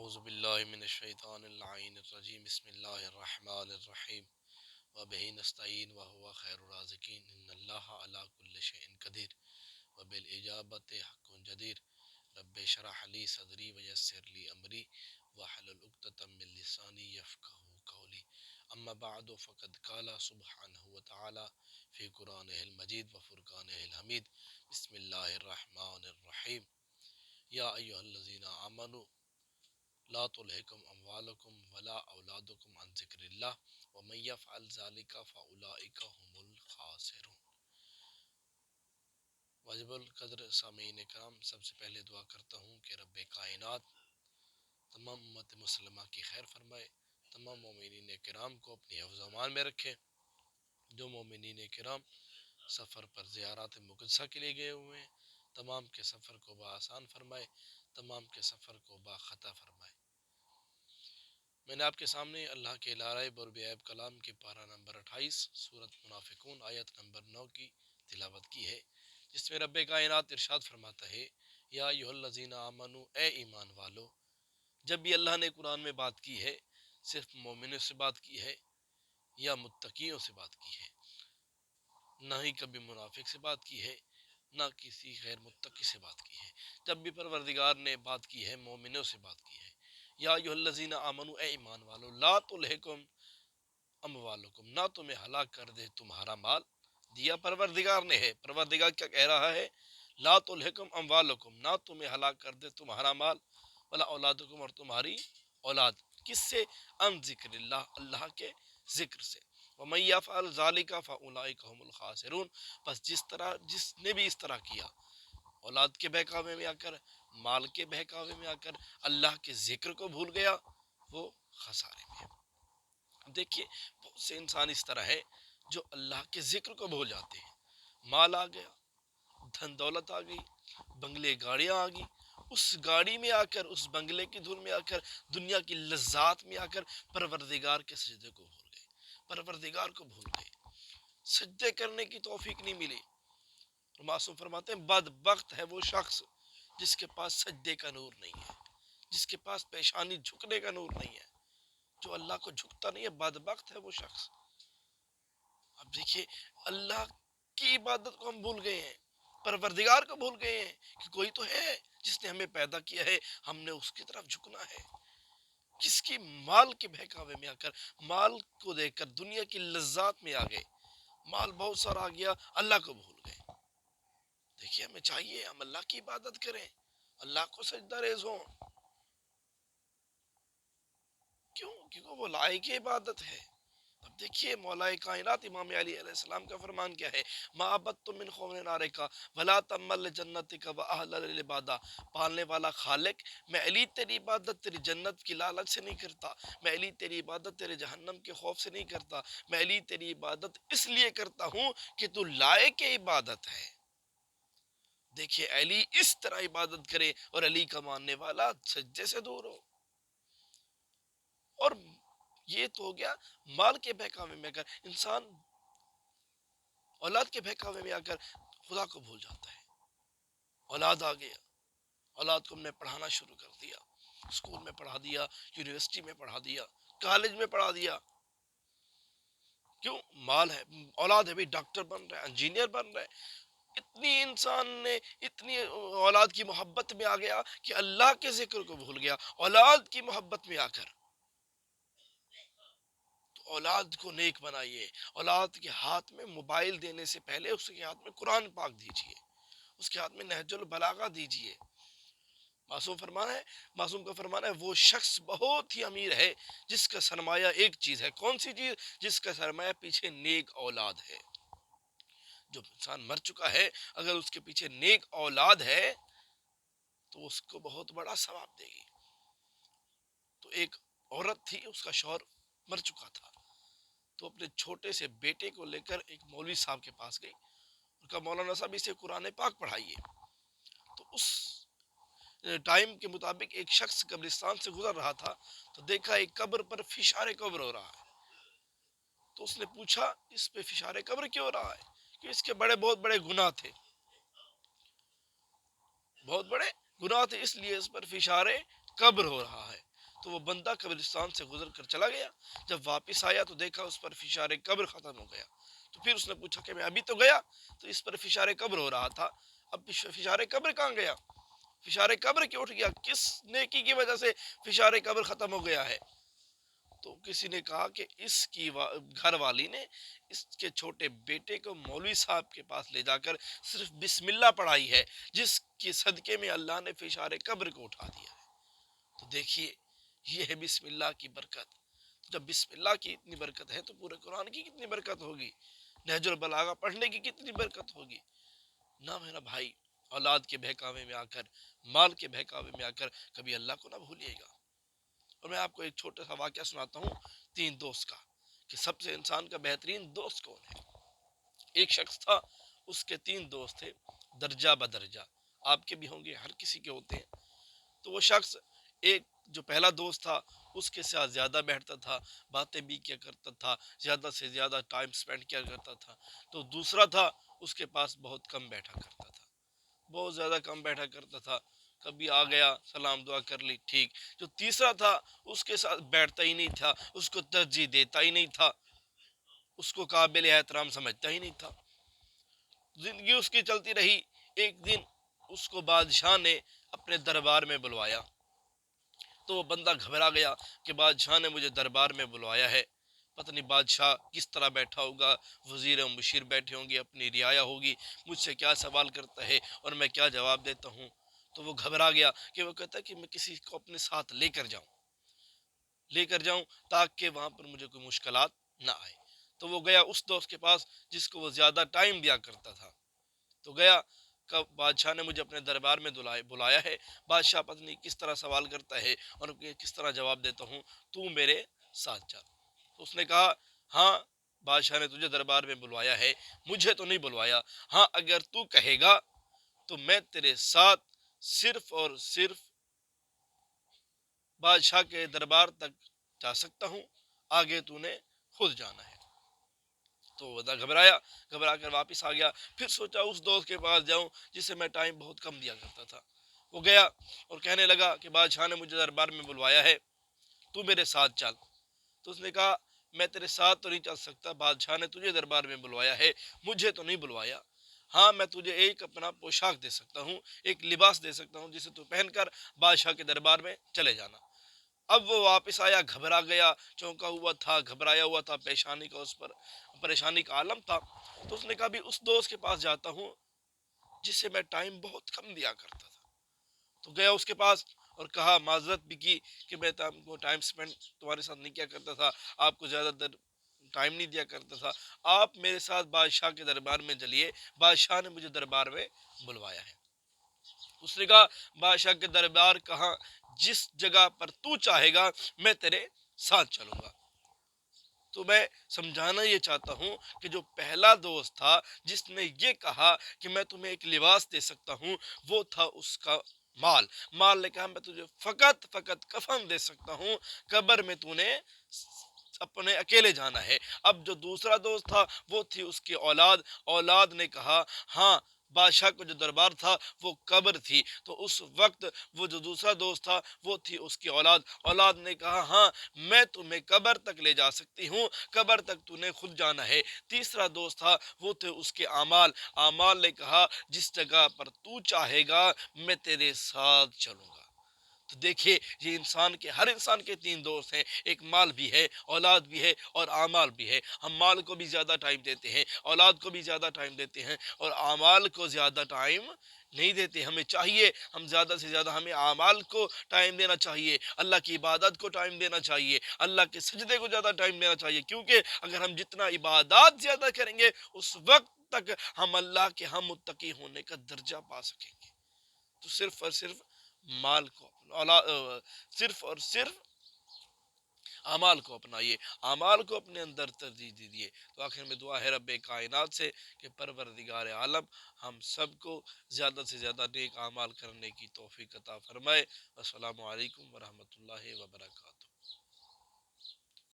اعوذ باللہ من الشیطان اللعین الرجیم بسم اللہ الرحمن الرحیم وبہ نستعین وہو خیر الرازقین ان اللہ علی کل شیء قدیر وبالإجابۃ حق جدیر رب اشرح لی صدری ویسر لی امری واحلل عقدۃ من لسانی یفقہوا قولی اما بعد فقد قال سبحانہ وتعالی فی قرآنہ المجید وفرقانہ الحمید بسم اللہ الرحمن الرحیم یا ایھا الذین آمنوا لا تلہکم اموالکم ولا اولادکم عن ذکر اللہ ومن یفعل ذلک فاولئک هم الخاسرون۔ واجب القدر سامعین کرام، سب سے پہلے دعا کرتا ہوں کہ رب کائنات تمام امت مسلمہ کی خیر فرمائے، تمام مومنین کرام کو اپنی حفظ و امان میں رکھے۔ جو مومنین کرام سفر پر زیارات مقدسہ کے لیے گئے ہوئے ہیں، تمام کے سفر کو بآسان فرمائے، تمام کے سفر کو باخطا فرمائے۔ میں نے آپ کے سامنے اللہ کے لارائب اور بے عیب کلام کے پارہ نمبر 28 سورۃ منافقون آیت نمبر 9 کی تلاوت کی ہے، جس میں رب کائنات ارشاد فرماتا ہے یا ایھا الذین آمنو، اے ایمان والو۔ جب بھی اللہ نے قرآن میں بات کی ہے، صرف مومنوں سے بات کی ہے یا متقیوں سے بات کی ہے، نہ ہی کبھی منافق سے بات کی ہے، نہ کسی غیر متقی سے بات کی ہے۔ جب بھی پروردگار نے بات کی ہے، مومنوں سے بات کی ہے۔ یا ایھا الذین آمنو، اے ایمان والو، لا تلہکم اموالکم، نہ تمہیں ہلاک کر دے تمہارا مال۔ دیا پروردگار نے ہے۔ پروردگار کیا کہہ رہا ہے؟ لا تلہکم اموالکم، نہ تمہیں ہلاک کر دے تمہارا مال، ولا اولادکم، اور تمہاری اولاد۔ کس سے؟ عن ذکر اللہ، اللہ کے ذکر سے۔ ومن یفعل ذلک فاولئک هم الخاسرون، بس جس نے بھی اس طرح کیا، اولاد کے بہکاوے میں آ کر، مال کے بہکاوے میں آ کر اللہ کے ذکر کو بھول گیا، وہ خسارے میں ہے۔ دیکھیے، بہت سے انسان اس طرح ہے جو اللہ کے ذکر کو بھول جاتے ہیں۔ مال آ گیا، دھن دولت آ گئی، بنگلے گاڑیاں آ گئی، اس گاڑی میں آ کر، اس بنگلے کی دھن میں آ کر، دنیا کی لذات میں آ کر پروردگار کے سجدے کو بھول گئے، پروردگار کو بھول گئے، سجدے کرنے کی توفیق نہیں ملی۔ معصوم فرماتے ہیں بدبخت ہے وہ شخص جس کے پاس سجدے کا نور نہیں ہے، جس کے پاس پیشانی جھکنے کا نور نہیں ہے، جو اللہ کو جھکتا نہیں ہے، بدبخت ہے وہ شخص۔ اب دیکھیے، اللہ کی عبادت کو ہم بھول گئے ہیں، پروردگار کو بھول گئے ہیں کہ کوئی تو ہے جس نے ہمیں پیدا کیا ہے، ہم نے اس کی طرف جھکنا ہے۔ کس کی؟ مال کے بہکاوے میں آ کر، مال کو دیکھ کر دنیا کی لذات میں آ گئے، مال بہت سارا آ گیا، اللہ کو بھول گئے۔ دیکھیے، ہمیں چاہیے ہم اللہ کی عبادت کریں، اللہ کو سجدہ ریز ہوں۔ کیوں؟ کیونکہ وہ لائق عبادت ہے۔ اب دیکھیے، مولا کائنات امام علی علیہ السلام کا فرمان کیا ہے؟ ما عبدت من خوف نارک ولا تمل جنتک واہل للعبادہ۔ پالنے والا خالق، میں علی تیری عبادت تیری جنت کی لالچ سے نہیں کرتا، میں علی تیری عبادت تیرے جہنم کے خوف سے نہیں کرتا، میں علی تیری عبادت اس لیے کرتا ہوں کہ تو لائق عبادت ہے۔ دیکھیے، علی اس طرح عبادت کرے اور علی کا ماننے والا سجدے سے دور ہو۔ اور یہ تو ہو گیا مال کے بہکاوے میں، اگر انسان اولاد کے بہکاوے میں آ کر خدا کو بھول جاتا ہے۔ اولاد آ گیا، اولاد کو ہم نے پڑھانا شروع کر دیا، اسکول میں پڑھا دیا، یونیورسٹی میں پڑھا دیا، کالج میں پڑھا دیا۔ کیوں؟ مال ہے، اولاد ہے، بھی ڈاکٹر بن رہا ہے، انجینئر بن رہا ہے۔ اتنی انسان نے اتنی اولاد کی محبت میں آ گیا کہ اللہ کے ذکر کو بھول گیا، اولاد کی محبت میں آ کر۔ اولاد کو نیک بنائیے، اولاد کے ہاتھ میں موبائل دینے سے پہلے اس کے ہاتھ میں قرآن پاک دیجئے، اس کے ہاتھ میں نہج البلاغہ دیجئے۔ معصوم کا فرمانا ہے وہ شخص بہت ہی امیر ہے جس کا سرمایہ ایک چیز ہے۔ کون سی چیز؟ جس کا سرمایہ پیچھے نیک اولاد ہے۔ جو انسان مر چکا ہے، اگر اس کے پیچھے نیک اولاد ہے تو اس کو بہت بڑا ثواب دے گی۔ تو ایک عورت تھی، اس کا شوہر مر چکا تھا، تو اپنے چھوٹے سے بیٹے کو لے کر ایک مولوی صاحب کے پاس گئی، ان کا مولانا صاحب اسے قرآن پاک پڑھائیے۔ تو اس ٹائم کے مطابق ایک شخص قبرستان سے گزر رہا تھا، تو دیکھا ایک قبر پر فشار قبر ہو رہا ہے۔ تو اس نے پوچھا اس پہ فشار قبر کیوں ہو رہا ہے؟ کہ اس کے بہت بڑے گناہ تھے، بہت بڑے گناہ تھے، اس لیے اس پر فشار قبر ہو رہا ہے۔ تو وہ بندہ قبرستان سے گزر کر چلا گیا. جب واپس آیا تو دیکھا اس پر فشار قبر ختم ہو گیا. تو پھر اس نے پوچھا کہ میں ابھی تو گیا تو اس پر فشار قبر ہو رہا تھا, اب فشار قبر کہاں گیا, فشار قبر کیوں اٹھ گیا, کس نیکی کی وجہ سے فشار قبر ختم ہو گیا ہے؟ تو کسی نے کہا کہ اس کی گھر والی نے اس کے چھوٹے بیٹے کو مولوی صاحب کے پاس لے جا کر صرف بسم اللہ پڑھائی ہے, جس کے صدقے میں اللہ نے فشار قبر کو اٹھا دیا ہے. تو دیکھیے یہ ہے بسم اللہ کی برکت. جب بسم اللہ کی اتنی برکت ہے تو پورے قرآن کی کتنی برکت ہوگی, نہج البلاغہ پڑھنے کی کتنی برکت ہوگی. نہ میرا بھائی اولاد کے بہکاوے میں آ کر, مال کے بہکاوے میں آ کر کبھی اللہ کو نہ بھولیے گا. اور میں آپ کو ایک چھوٹا سا واقعہ سناتا ہوں 3 دوست کا, کہ سب سے انسان کا بہترین دوست کون ہے. ایک شخص تھا, اس کے 3 دوست تھے درجہ بدرجہ, آپ کے بھی ہوں گے, ہر کسی کے ہوتے ہیں. تو وہ شخص ایک جو پہلا دوست تھا اس کے ساتھ زیادہ بیٹھتا تھا, باتیں بھی کیا کرتا تھا, زیادہ سے زیادہ ٹائم سپینڈ کیا کرتا تھا. تو دوسرا تھا اس کے پاس بہت کم بیٹھا کرتا تھا, بہت زیادہ کم بیٹھا کرتا تھا, کبھی آ گیا سلام دعا کر لی ٹھیک. جو تیسرا تھا اس کے ساتھ بیٹھتا ہی نہیں تھا, اس کو ترجیح دیتا ہی نہیں تھا, اس کو قابل احترام سمجھتا ہی نہیں تھا. زندگی اس کی چلتی رہی. ایک دن اس کو بادشاہ نے اپنے دربار میں بلوایا. تو وہ بندہ گھبرا گیا کہ بادشاہ نے مجھے دربار میں بلوایا ہے, پتہ نہیں بادشاہ کس طرح بیٹھا ہوگا, وزیر و مشیر بیٹھے ہوں گے, اپنی رعایا ہوگی, مجھ سے کیا سوال کرتا ہے اور میں کیا جواب دیتا ہوں. تو وہ گھبرا گیا کہ وہ کہتا ہے کہ میں کسی کو اپنے ساتھ لے کر جاؤں تاکہ وہاں پر مجھے کوئی مشکلات نہ آئے. تو وہ گیا اس دوست کے پاس جس کو وہ زیادہ ٹائم دیا کرتا تھا. تو گیا کہ بادشاہ نے مجھے اپنے دربار میں بلایا ہے, بادشاہ پتہ نہیں کس طرح سوال کرتا ہے اور کس طرح جواب دیتا ہوں, تو میرے ساتھ چل. تو اس نے کہا ہاں بادشاہ نے تجھے دربار میں بلوایا ہے, مجھے تو نہیں بلوایا, ہاں اگر تو کہے گا تو میں تیرے ساتھ صرف اور صرف بادشاہ کے دربار تک جا سکتا ہوں, آگے تو نے خود جانا ہے. تو وہ گھبرا کر واپس آ گیا. پھر سوچا اس دوست کے پاس جاؤں جسے میں ٹائم بہت کم دیا کرتا تھا. وہ گیا اور کہنے لگا کہ بادشاہ نے مجھے دربار میں بلوایا ہے, تو میرے ساتھ چل. تو اس نے کہا میں تیرے ساتھ تو نہیں چل سکتا, بادشاہ نے تجھے دربار میں بلوایا ہے, مجھے تو نہیں بلوایا. ہاں میں تجھے ایک اپنا پوشاک دے سکتا ہوں, ایک لباس دے سکتا ہوں جسے تو پہن کر بادشاہ کے دربار میں چلے جانا. اب وہ واپس آیا, گھبرا گیا, چونکا ہوا تھا, گھبرایا ہوا تھا, پریشانی کا عالم تھا. تو اس نے کہا بھی اس دوست کے پاس جاتا ہوں جسے میں ٹائم بہت کم دیا کرتا تھا. تو گیا اس کے پاس اور کہا, معذرت بھی کی کہ میں ٹائم سپینڈ تمہارے ساتھ نہیں کیا کرتا تھا, آپ کو زیادہ تر ٹائم نہیں دیا کرتا تھا, آپ میرے ساتھ بادشاہ کے دربار میں چلیے, بادشاہ نے مجھے دربار میں بلوایا ہے. اس نے کہا بادشاہ کے دربار کہاں, جس جگہ پر تو چاہے گا میں تیرے ساتھ چلوں گا. تو میں سمجھانا یہ چاہتا ہوں کہ جو پہلا دوست تھا جس نے یہ کہا کہ میں تمہیں ایک لباس دے سکتا ہوں, وہ تھا اس کا مال نے کہا میں تجھے فقط کفن دے سکتا ہوں, قبر میں تو نے اپنے اکیلے جانا ہے. اب جو دوسرا دوست تھا وہ تھی اس کی اولاد نے کہا ہاں بادشاہ کو جو دربار تھا وہ قبر تھی. تو اس وقت وہ جو دوسرا دوست تھا وہ تھی اس کی اولاد نے کہا ہاں میں تمہیں قبر تک لے جا سکتی ہوں, قبر تک تو نے خود جانا ہے. تیسرا دوست تھا وہ تھے اس کے اعمال نے کہا جس جگہ پر تو چاہے گا میں تیرے ساتھ چلوں گا. تو دیکھیے یہ ہر انسان کے 3 دوست ہیں, ایک مال بھی ہے, اولاد بھی ہے اور اعمال بھی ہے. ہم مال کو بھی زیادہ ٹائم دیتے ہیں, اولاد کو بھی زیادہ ٹائم دیتے ہیں اور اعمال کو زیادہ ٹائم نہیں دیتے. ہمیں چاہیے ہم زیادہ سے زیادہ ہمیں اعمال کو ٹائم دینا چاہیے, اللہ کی عبادت کو ٹائم دینا چاہیے, اللہ کے سجدے کو زیادہ ٹائم دینا چاہیے, کیونکہ اگر ہم جتنا عبادات زیادہ کریں گے اس وقت تک ہم اللہ کے ہم متقی ہونے کا درجہ پا سکیں گے. تو صرف اور صرف مال کو صرف اور صرف اعمال کو اپنائیے, اعمال کو اپنے اندر ترجیح دیجیے. تو آخر میں دعا ہے رب کائنات سے کہ پروردگار عالم ہم سب کو زیادہ سے زیادہ نیک اعمال کرنے کی توفیق عطا فرمائے. السلام علیکم ورحمۃ اللہ وبرکاتہ.